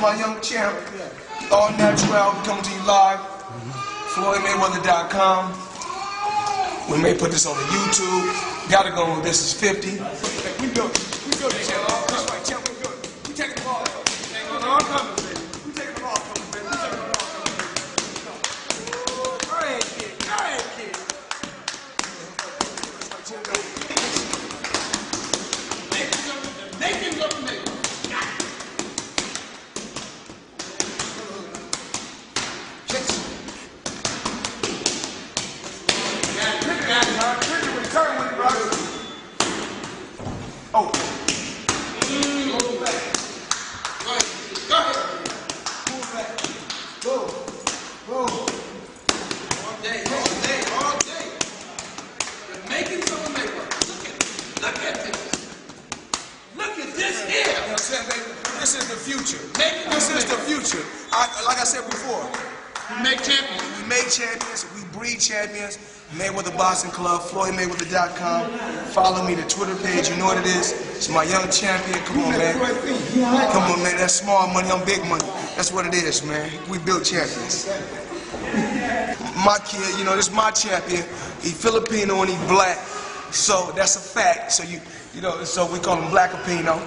my young champ. All natural, coming to you live. FloydMayweather.com. We may put this on the YouTube. Gotta go with This Is 50. We built it. That's right, champ. We built it. We taking the ball. We taking the ball coming, baby. We taking the ball coming, baby. We taking the ball coming, baby. Go ahead, kid. Go ahead, kid. Nathan up me. Oh. Go back. Go ahead. Go ahead. Pull back. Go. Go. All day. All day. All day. You're making something make work. Look at this. Look at this here. You know what I'm saying, baby? This is the future. This is the future. Like I said before, we make champions. We make champions. We breed champions. Mayweather Boxing Club, FloydMayweather.com. Follow me, the Twitter page. You know what it is. It's my young champion. Come on, man. Come on, man. That's small money. I'm big money. That's what it is, man. We build champions. My kid, you know, this is my champion. He's Filipino and he's black. So that's a fact. So so we call him Black Apino.